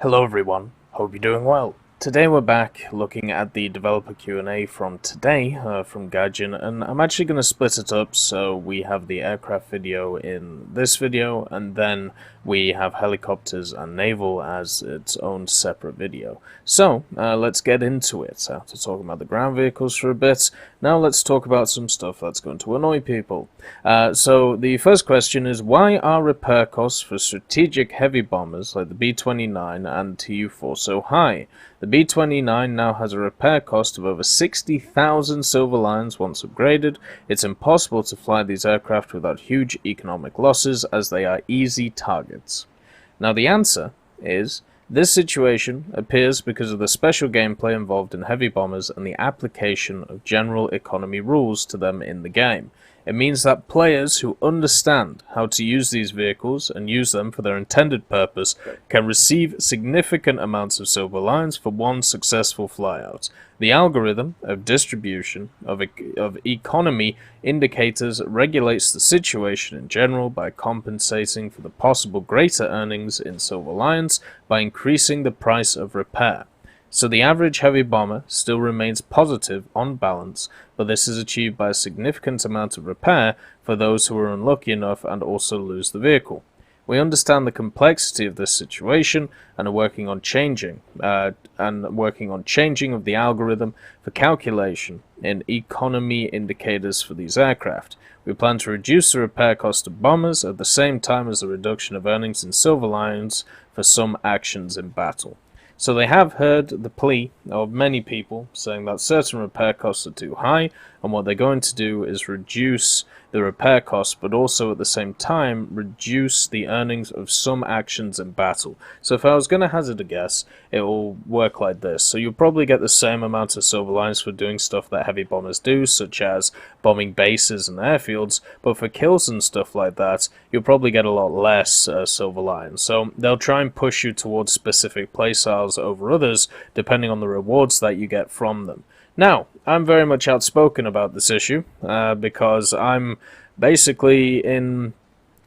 Hello everyone, hope you're doing well. Today we're back looking at the developer Q&A from today, from Gaijin, and I'm actually going to split it up so we have the aircraft video in this video, and then we have helicopters and naval as its own separate video. So, let's get into it. After talking about the ground vehicles for a bit, now let's talk about some stuff that's going to annoy people. So the first question is, why are repair costs for strategic heavy bombers like the B-29 and Tu-4 so high? The B-29 now has a repair cost of over 60,000 silver lions once upgraded. It's impossible to fly these aircraft without huge economic losses as they are easy targets. Now the answer is, this situation appears because of the special gameplay involved in heavy bombers and the application of general economy rules to them in the game. It means that players who understand how to use these vehicles and use them for their intended purpose can receive significant amounts of silver lions for one successful flyout. The algorithm of distribution of economy indicators regulates the situation in general by compensating for the possible greater earnings in silver lions by increasing the price of repair. So the average heavy bomber still remains positive on balance, but this is achieved by a significant amount of repair for those who are unlucky enough and also lose the vehicle. We understand the complexity of this situation and are working on changing of the algorithm for calculation in economy indicators for these aircraft. We plan to reduce the repair cost of bombers at the same time as the reduction of earnings in silver lions for some actions in battle. So they have heard the plea of many people saying that certain repair costs are too high, and what they're going to do is reduce the repair costs, but also at the same time reduce the earnings of some actions in battle. So if I was going to hazard a guess, it will work like this. So you'll probably get the same amount of silver lions for doing stuff that heavy bombers do, such as bombing bases and airfields, but for kills and stuff like that, you'll probably get a lot less silver lions. So they'll try and push you towards specific playstyles over others, depending on the rewards that you get from them. Now, I'm very much outspoken about this issue, because I'm basically in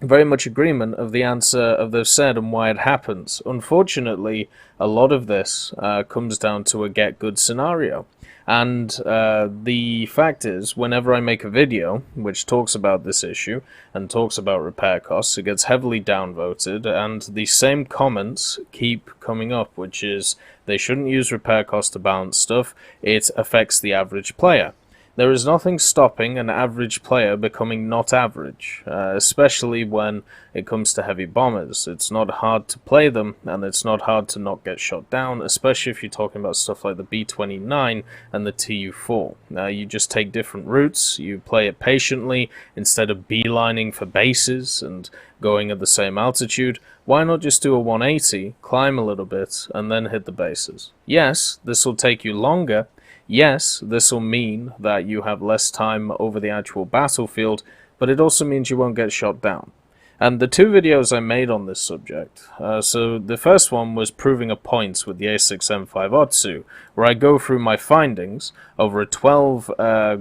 very much agreement of the answer of they've said and why it happens. Unfortunately, a lot of this comes down to a get good scenario. And the fact is, whenever I make a video which talks about this issue and talks about repair costs, it gets heavily downvoted, and the same comments keep coming up, which is they shouldn't use repair cost to balance stuff, it affects the average player. There is nothing stopping an average player becoming not average, especially when it comes to heavy bombers. It's not hard to play them, and it's not hard to not get shot down, especially if you're talking about stuff like the B-29 and the Tu-4. You just take different routes, you play it patiently, instead of beelining for bases and going at the same altitude. Why not just do a 180, climb a little bit, and then hit the bases? Yes, this will take you longer. Yes, this will mean that you have less time over the actual battlefield, but it also means you won't get shot down. And the two videos I made on this subject, so the first one was proving a point with the A6M5 Otsu, where I go through my findings over a 12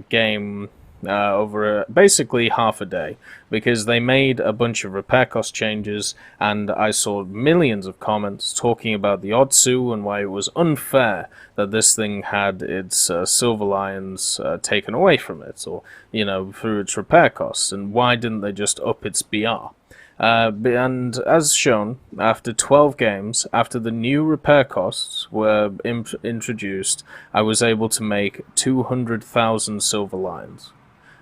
game over basically half a day, because they made a bunch of repair cost changes, and I saw millions of comments talking about the Otsu and why it was unfair that this thing had its silver lions taken away from it, or, you know, through its repair costs, and why didn't they just up its BR? And as shown, after 12 games, after the new repair costs were introduced, I was able to make 200,000 silver lions.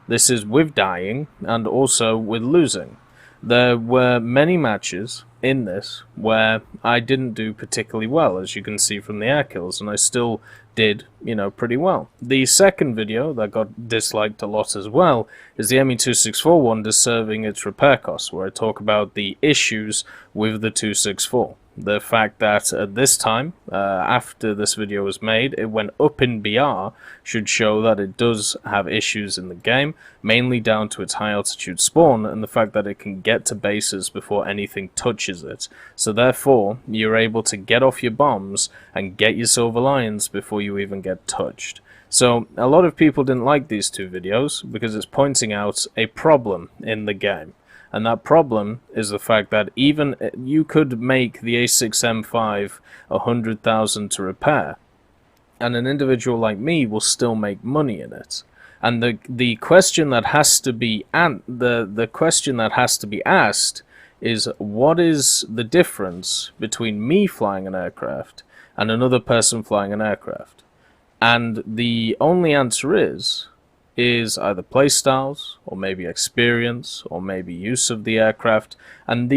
This is with dying and also with losing. There were many matches in this where I didn't do particularly well, as you can see from the air kills, and I still did, you know, pretty well. The second video that got disliked a lot as well is the ME-264 one deserving its repair costs, where I talk about the issues with the 264. The fact that at this time, after this video was made, it went up in BR should show that it does have issues in the game, mainly down to its high altitude spawn and the fact that it can get to bases before anything touches it. So therefore, you're able to get off your bombs and get your silver lions before you even get touched. So a lot of people didn't like these two videos because it's pointing out a problem in the game. And that problem is the fact that even you could make the A6M5 100,000 to repair, and an individual like me will still make money in it. And the question that has to be the question that has to be asked is, what is the difference between me flying an aircraft and another person flying an aircraft? And the only answer is either playstyles, or maybe experience, or maybe use of the aircraft. And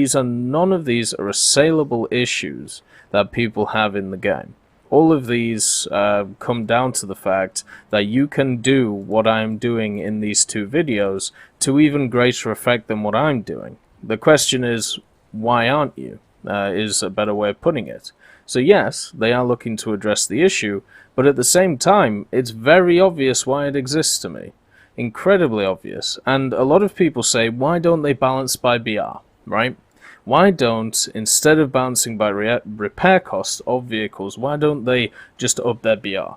none of these are assailable issues that people have in the game. All of these come down to the fact that you can do what I'm doing in these two videos to even greater effect than what I'm doing. The question is, why aren't you? Is a better way of putting it. So yes, they are looking to address the issue, but at the same time, it's very obvious why it exists to me. Incredibly obvious. And a lot of people say, why don't they balance by BR, right? Why don't, instead of balancing by repair cost of vehicles, why don't they just up their BR?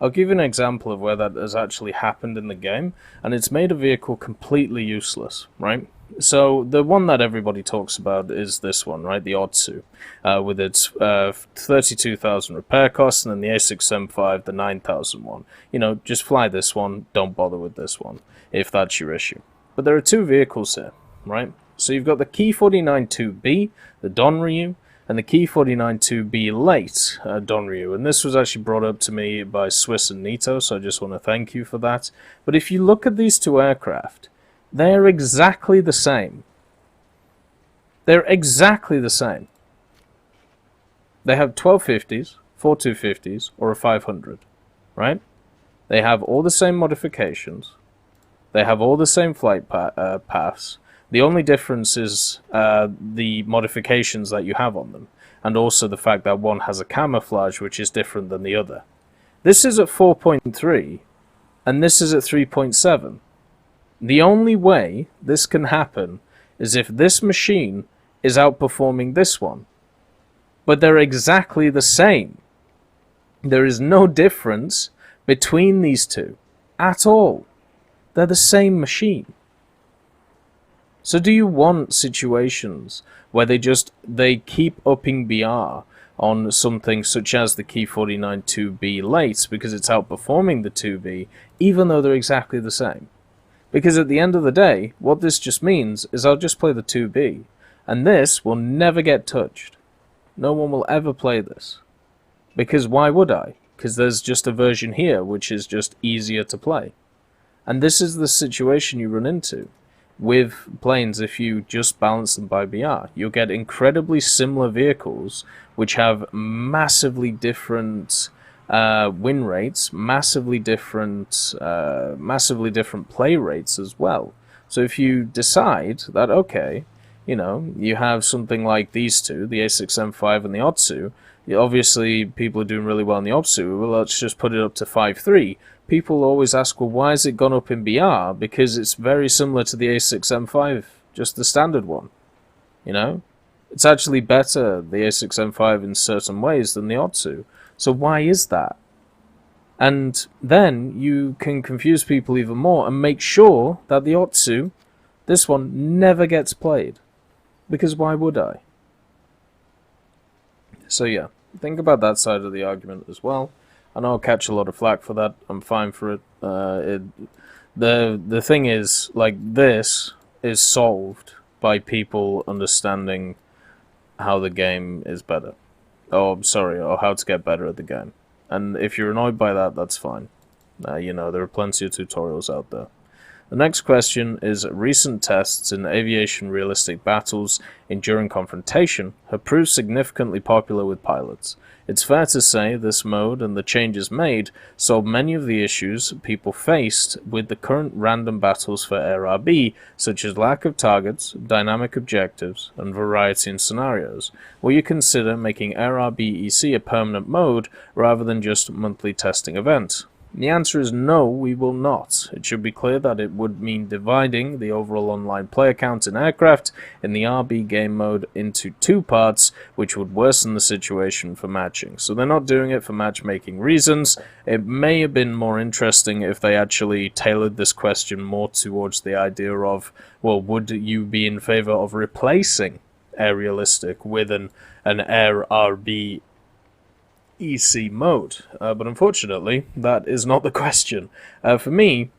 I'll give you an example of where that has actually happened in the game, and it's made a vehicle completely useless, right? So the one that everybody talks about is this one, right? The Otsu, with its 32,000 repair costs, and then the A6M5, the 9,000 one. You know, just fly this one, don't bother with this one, if that's your issue. But there are two vehicles here, right? So you've got the Key 49-2B, the Donryu, and the Key 49-2B Late Donryu. And this was actually brought up to me by Swiss and Nito, so I just want to thank you for that. But if you look at these two aircraft, they're exactly the same. They're exactly the same. They have 1250s, 4 250s, or a 500, right? They have all the same modifications. They have all the same flight paths. The only difference is the modifications that you have on them, and also the fact that one has a camouflage which is different than the other. This is at 4.3, and this is at 3.7. The only way this can happen is if this machine is outperforming this one. But they're exactly the same. There is no difference between these two at all. They're the same machine. So do you want situations where they keep upping BR on something such as the Key 49-2B Late because it's outperforming the 2B, even though they're exactly the same? Because at the end of the day, what this just means is I'll just play the 2B, and this will never get touched. No one will ever play this. Because why would I? Because there's just a version here which is just easier to play. And this is the situation you run into with planes if you just balance them by BR. You'll get incredibly similar vehicles which have massively different win rates, massively different play rates as well. So if you decide that, okay, you know, you have something like these two, the A6M5 and the Otsu, obviously people are doing really well in the Otsu, well, let's just put it up to 5.3. People always ask, well, why has it gone up in BR? Because it's very similar to the A6M5, just the standard one, you know? It's actually better, the A6M5 in certain ways, than the Otsu. So why is that? And then you can confuse people even more and make sure that the Otsu, this one, never gets played. Because why would I? So yeah, think about that side of the argument as well. I know I'll catch a lot of flack for that. I'm fine for it. The thing is, like, this is solved by people understanding how the game is better. Or how to get better at the game. And if you're annoyed by that, that's fine. You know, there are plenty of tutorials out there. The next question is, recent tests in aviation realistic battles enduring confrontation have proved significantly popular with pilots. It's fair to say this mode and the changes made solve many of the issues people faced with the current random battles for AirRB, such as lack of targets, dynamic objectives, and variety in scenarios. Will you consider making AirRB EC a permanent mode rather than just a monthly testing event? The answer is no, we will not. It should be clear that it would mean dividing the overall online player count in aircraft in the RB game mode into two parts, which would worsen the situation for matching. So they're not doing it for matchmaking reasons. It may have been more interesting if they actually tailored this question more towards the idea of, well, would you be in favor of replacing Aerialistic with an Air RB EC mode, but unfortunately that is not the question. For me,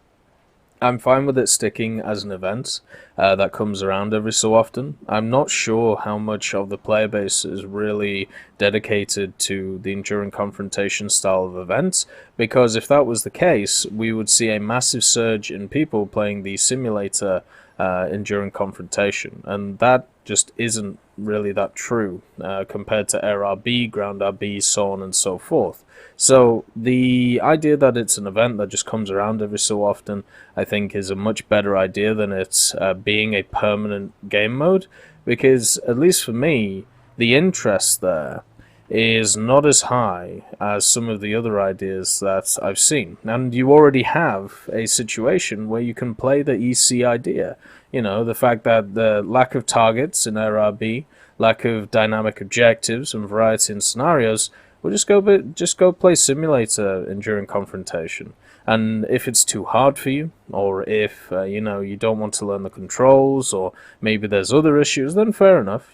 I'm fine with it sticking as an event that comes around every so often. I'm not sure how much of the player base is really dedicated to the enduring confrontation style of events, because if that was the case, we would see a massive surge in people playing the simulator enduring confrontation, and that just isn't really that true compared to Air RB, Ground RB, so on and so forth. So the idea that it's an event that just comes around every so often, I think, is a much better idea than it being a permanent game mode, because at least for me, the interest there is not as high as some of the other ideas that I've seen. And you already have a situation where you can play the EC idea. You know, the fact that the lack of targets in RRB, lack of dynamic objectives and variety in scenarios, well, just go play simulator enduring confrontation. And if it's too hard for you, or if you don't want to learn the controls, or maybe there's other issues, then fair enough.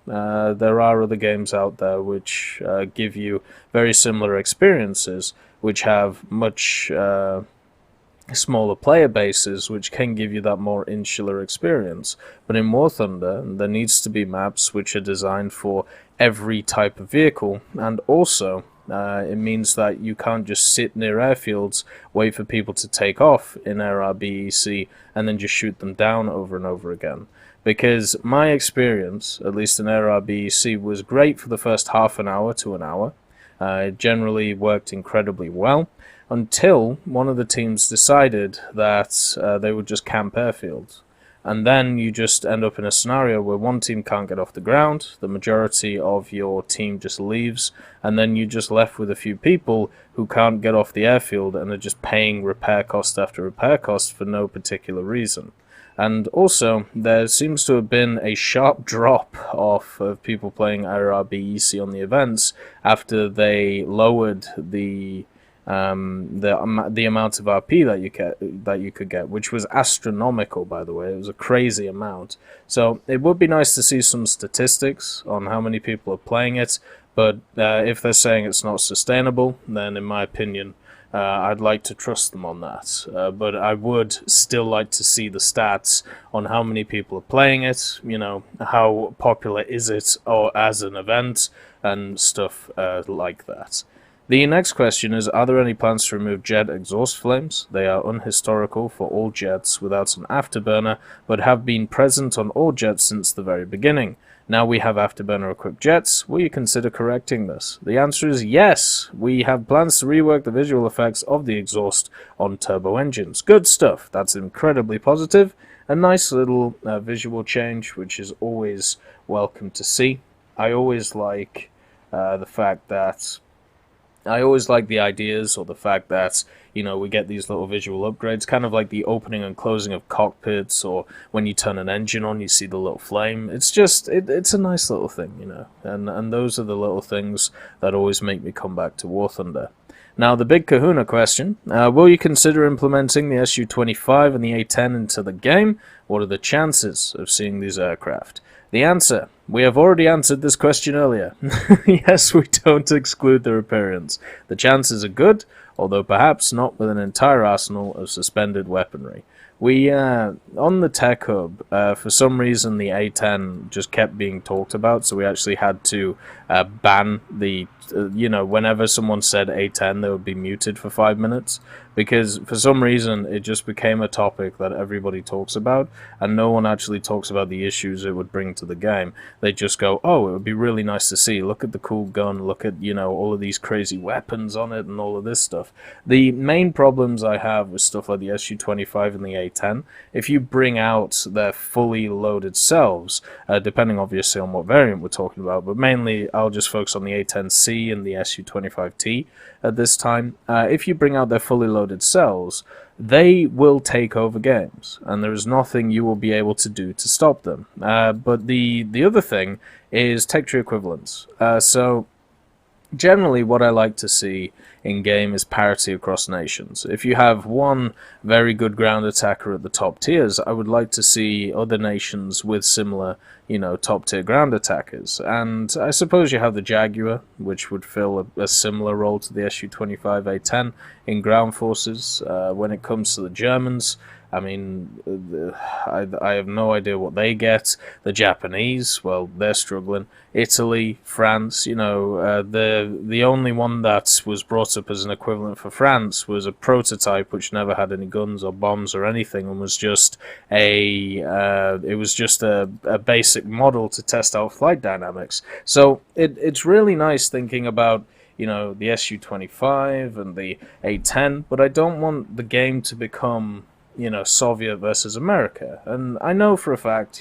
There are other games out there which give you very similar experiences, which have much smaller player bases, which can give you that more insular experience. But in War Thunder, there needs to be maps which are designed for every type of vehicle, and also it means that you can't just sit near airfields, wait for people to take off in RRBEC, and then just shoot them down over and over again. Because my experience, at least in RRBEC, was great for the first half an hour to an hour. It generally worked incredibly well, until one of the teams decided that they would just camp airfields. And then you just end up in a scenario where one team can't get off the ground, the majority of your team just leaves, and then you're just left with a few people who can't get off the airfield and are just paying repair cost after repair cost for no particular reason. And also, there seems to have been a sharp drop off of people playing IRBEC on the events after they lowered the amount of RP that you could get, which was astronomical, by the way. It was a crazy amount. So it would be nice to see some statistics on how many people are playing it, but if they're saying it's not sustainable, then in my opinion, I'd like to trust them on that. But I would still like to see the stats on how many people are playing it, how popular is it or as an event, and stuff like that. The next question is, are there any plans to remove jet exhaust flames? They are unhistorical for all jets without an afterburner, but have been present on all jets since the very beginning. Now we have afterburner-equipped jets. Will you consider correcting this? The answer is yes. We have plans to rework the visual effects of the exhaust on turbo engines. Good stuff. That's incredibly positive. A nice little visual change, which is always welcome to see. I always like the fact that I always like the ideas, or the fact that, we get these little visual upgrades, kind of like the opening and closing of cockpits, or when you turn an engine on, you see the little flame. It's just, it's a nice little thing, and those are the little things that always make me come back to War Thunder. Now, the big kahuna question, will you consider implementing the Su-25 and the A-10 into the game? What are the chances of seeing these aircraft? The answer, we have already answered this question earlier. Yes, we don't exclude their appearance. The chances are good, although perhaps not with an entire arsenal of suspended weaponry. We, on the Tech Hub, for some reason the A-10 just kept being talked about, so we actually had to ban the, whenever someone said A-10, they would be muted for 5 minutes, because for some reason it just became a topic that everybody talks about, and no one actually talks about the issues it would bring to the game. They just go, oh, it would be really nice to see, look at the cool gun, look at, all of these crazy weapons on it and all of this stuff. The main problems I have with stuff like the Su-25 and the A-10, if you bring out their fully loaded cells, depending obviously on what variant we're talking about, but mainly I'll just focus on the A-10C 810C and the Su-25T at this time, if you bring out their fully loaded cells, they will take over games, and there is nothing you will be able to do to stop them. But the other thing is tech tree equivalence. So generally, what I like to see in-game is parity across nations. If you have one very good ground attacker at the top tiers, I would like to see other nations with similar, top-tier ground attackers. And I suppose you have the Jaguar, which would fill a similar role to the Su-25A10 in ground forces. When it comes to the Germans, I mean, I have no idea what they get. The Japanese, well, they're struggling. Italy, France, the only one that was brought up as an equivalent for France was a prototype which never had any guns or bombs or anything, and was just a basic model to test out flight dynamics. So it's really nice thinking about the Su-25 and the A10, but I don't want the game to become Soviet versus America. And I know for a fact,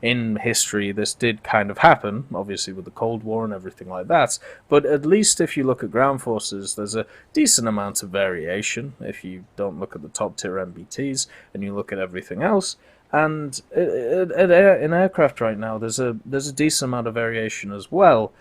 in history this did kind of happen, obviously with the Cold War and everything like that, but at least if you look at ground forces, there's a decent amount of variation if you don't look at the top tier MBTs and you look at everything else. And in aircraft right now, there's a decent amount of variation as well,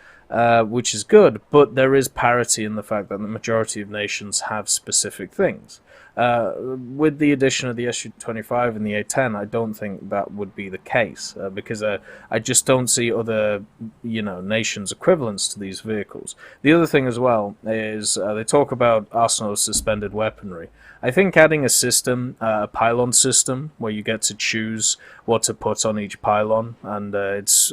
which is good, but there is parity in the fact that the majority of nations have specific things. With the addition of the Su-25 and the A10, I don't think that would be the case, because I just don't see other, nations' equivalents to these vehicles. The other thing as well is they talk about arsenal of suspended weaponry. I think adding a system, a pylon system, where you get to choose what to put on each pylon, and it's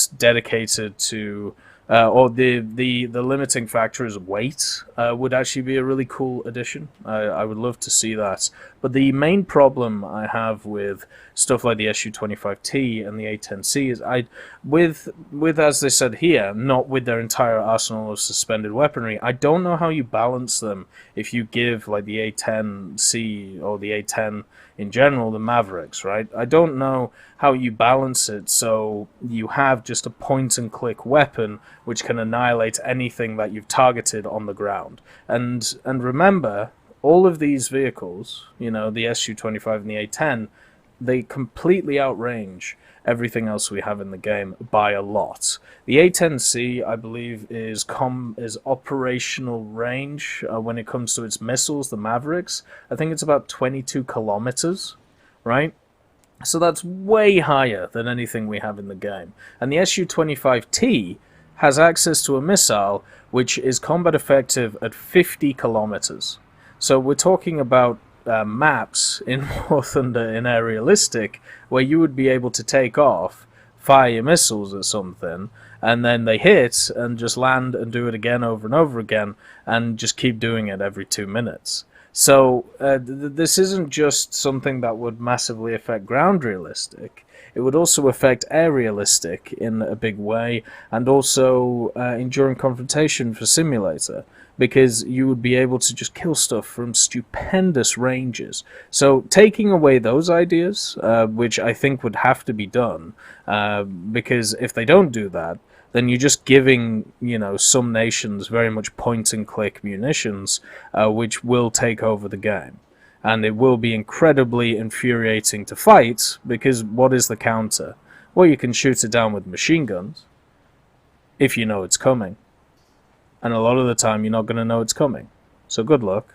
dedicated to, or the limiting factor is weight, would actually be a really cool addition. I would love to see that. But the main problem I have with stuff like the Su-25T and the A10C is with as they said here, not with their entire arsenal of suspended weaponry, I don't know how you balance them if you give like the A10C or the A10 in general the Mavericks, right? I don't know how you balance it so you have just a point and click weapon which can annihilate anything that you've targeted on the ground. And remember, all of these vehicles, the Su-25 and the A10, they completely outrange everything else we have in the game by a lot. The A10C, I believe, is operational range when it comes to its missiles, the Mavericks. I think it's about 22 kilometers, right? So that's way higher than anything we have in the game. And the Su-25T has access to a missile which is combat effective at 50 kilometers. So we're talking about maps in War Thunder in Air Realistic where you would be able to take off, fire your missiles at something, and then they hit and just land and do it again over and over again and just keep doing it every 2 minutes. So this isn't just something that would massively affect ground realistic. It would also affect air realistic in a big way, and also enduring confrontation for simulator, because you would be able to just kill stuff from stupendous ranges. So taking away those ideas, which I think would have to be done, because if they don't do that, then you're just giving, some nations very much point-and-click munitions, which will take over the game. And it will be incredibly infuriating to fight, because what is the counter? Well, you can shoot it down with machine guns, if you know it's coming. And a lot of the time, you're not going to know it's coming. So good luck.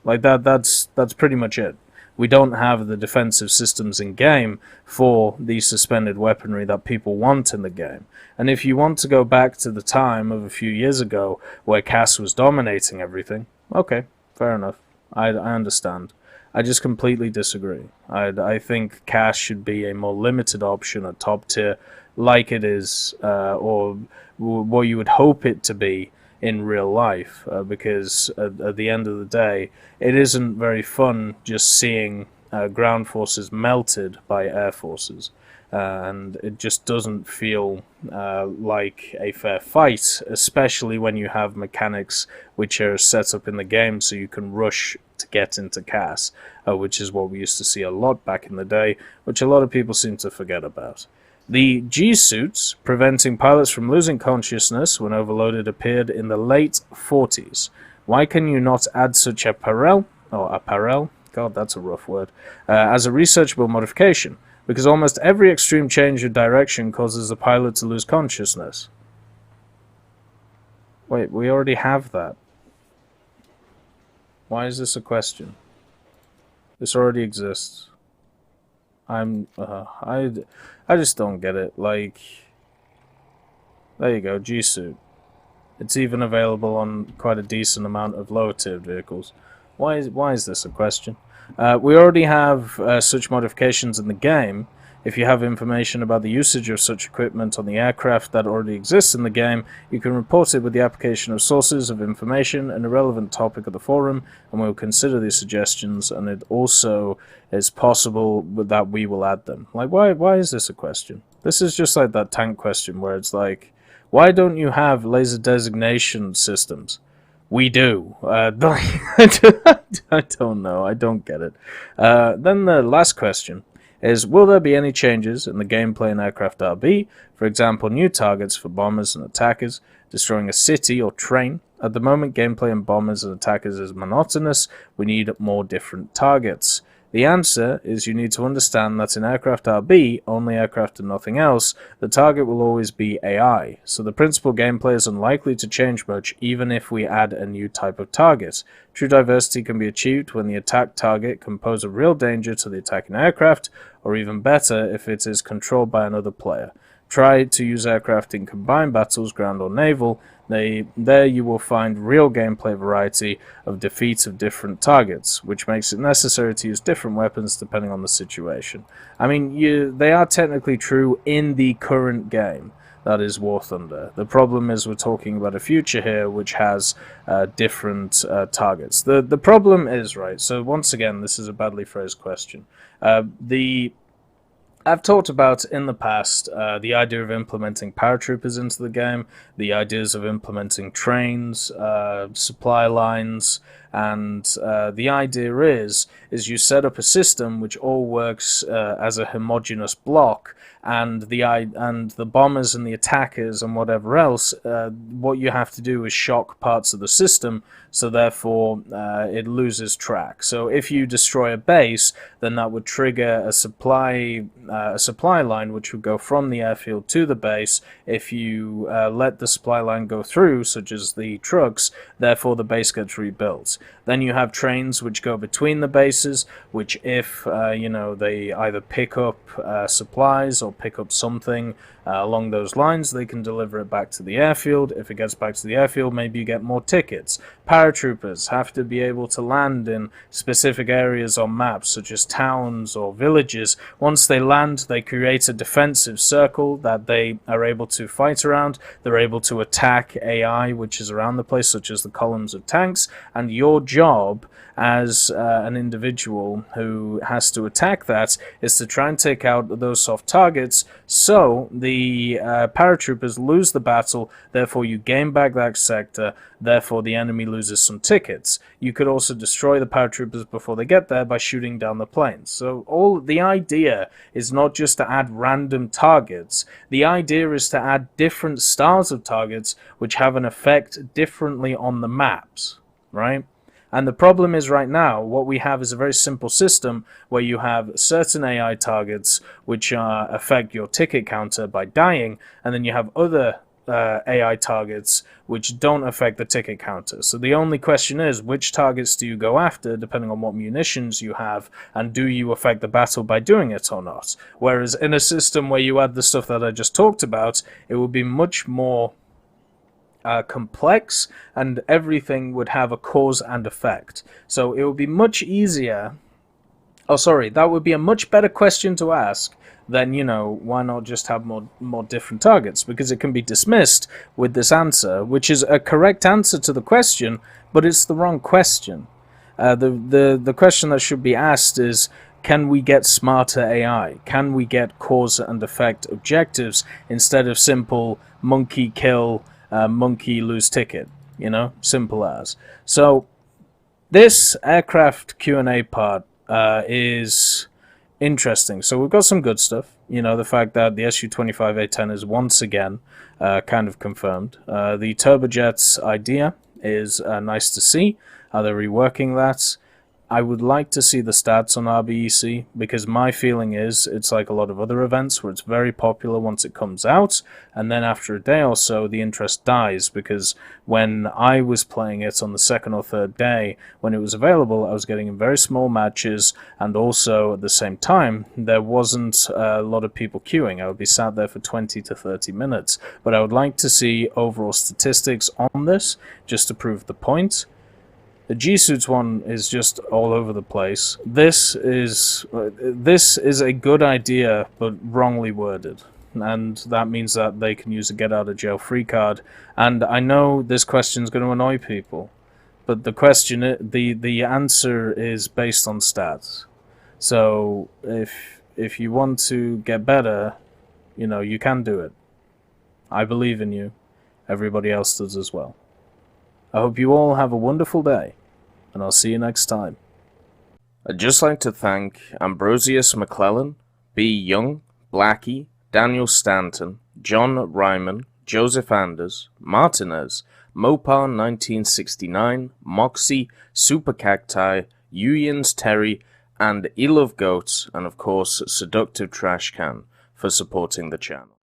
Like that's pretty much it. We don't have the defensive systems in game for the suspended weaponry that people want in the game. And if you want to go back to the time of a few years ago where CAS was dominating everything, okay, fair enough. I understand. I just completely disagree. I think CAS should be a more limited option, a top tier, like it is, or what you would hope it to be in real life, because at the end of the day, it isn't very fun just seeing ground forces melted by air forces, and it just doesn't feel like a fair fight, especially when you have mechanics which are set up in the game so you can rush to get into CAS, which is what we used to see a lot back in the day, which a lot of people seem to forget about. The G-suits preventing pilots from losing consciousness when overloaded appeared in the late 40s. Why can you not add such apparel, God, that's a rough word, as a researchable modification? Because almost every extreme change of direction causes the pilot to lose consciousness. Wait, we already have that. Why is this a question? This already exists. I just don't get it. Like, there you go, G-suit. It's even available on quite a decent amount of lower-tiered vehicles. Why is this a question? We already have such modifications in the game. If you have information about the usage of such equipment on the aircraft that already exists in the game, you can report it with the application of sources of information and a relevant topic of the forum, and we will consider these suggestions, and it also is possible that we will add them. Like, why is this a question? This is just like that tank question where it's like, why don't you have laser designation systems? We do. I don't know. I don't get it. Then the last question is, will there be any changes in the gameplay in Aircraft RB? For example, new targets for bombers and attackers, destroying a city or train. At the moment, gameplay in bombers and attackers is monotonous. We need more different targets. The answer is you need to understand that in Aircraft RB, only aircraft and nothing else, the target will always be AI, so the principal gameplay is unlikely to change much even if we add a new type of target. True diversity can be achieved when the attack target can pose a real danger to the attacking aircraft, or even better if it is controlled by another player. Try to use aircraft in combined battles, ground or naval. There you will find real gameplay variety of defeats of different targets, which makes it necessary to use different weapons depending on the situation. I mean, they are technically true in the current game. That is War Thunder. The problem is we're talking about a future here which has different targets. The problem is, right, so once again, this is a badly phrased question. I've talked about in the past the idea of implementing paratroopers into the game, the ideas of implementing trains, supply lines, and the idea is you set up a system which all works as a homogeneous block, and the bombers and the attackers and whatever else, what you have to do is shock parts of the system, so therefore it loses track. So if you destroy a base, then that would trigger a supply line which would go from the airfield to the base. If you let the supply line go through, such as the trucks, therefore the base gets rebuilt. Then you have trains which go between the bases, which if they either pick up supplies or pick up something along those lines, they can deliver it back to the airfield. If it gets back to the airfield, maybe you get more tickets. Paratroopers have to be able to land in specific areas on maps, such as towns or villages. Once they land, they create a defensive circle that they are able to fight around. They're able to attack AI, which is around the place, such as the columns of tanks, and your job as an individual who has to attack that is to try and take out those soft targets, so the paratroopers lose the battle, therefore you gain back that sector, therefore the enemy loses some tickets. You could also destroy the paratroopers before they get there by shooting down the planes. So the idea is not just to add random targets, the idea is to add different styles of targets which have an effect differently on the maps, right? And the problem is right now, what we have is a very simple system where you have certain AI targets which affect your ticket counter by dying, and then you have other AI targets which don't affect the ticket counter. So the only question is, which targets do you go after depending on what munitions you have, and do you affect the battle by doing it or not? Whereas in a system where you add the stuff that I just talked about, it would be much more complex, and everything would have a cause and effect. So it would be much easier. Oh, sorry, that would be a much better question to ask than, why not just have more different targets? Because it can be dismissed with this answer, which is a correct answer to the question, but it's the wrong question. The question that should be asked is, can we get smarter AI? Can we get cause and effect objectives instead of simple monkey kill, monkey lose ticket, simple as. So this aircraft Q&A part is interesting. So we've got some good stuff. you know, the fact that the SU-25A10 is once again kind of confirmed. The turbojets idea is nice to see. They're reworking that. I would like to see the stats on RBEC, because my feeling is it's like a lot of other events where it's very popular once it comes out, and then after a day or so the interest dies, because when I was playing it on the second or third day when it was available, I was getting in very small matches, and also at the same time there wasn't a lot of people queuing. I would be sat there for 20 to 30 minutes, but I would like to see overall statistics on this just to prove the point. The G-Suits one is just all over the place. This is a good idea, but wrongly worded. And that means that they can use a get-out-of-jail-free card. And I know this question is going to annoy people, but the question, the answer is based on stats. So if you want to get better, you know, you can do it. I believe in you. Everybody else does as well. I hope you all have a wonderful day, and I'll see you next time. I'd just like to thank Ambrosius McClellan, B. Young, Blackie, Daniel Stanton, John Ryman, Joseph Anders, Martinez, Mopar 1969, Moxie, Super Cacti, Uyans Terry, and Elove Goats, and of course Seductive Trash Can for supporting the channel.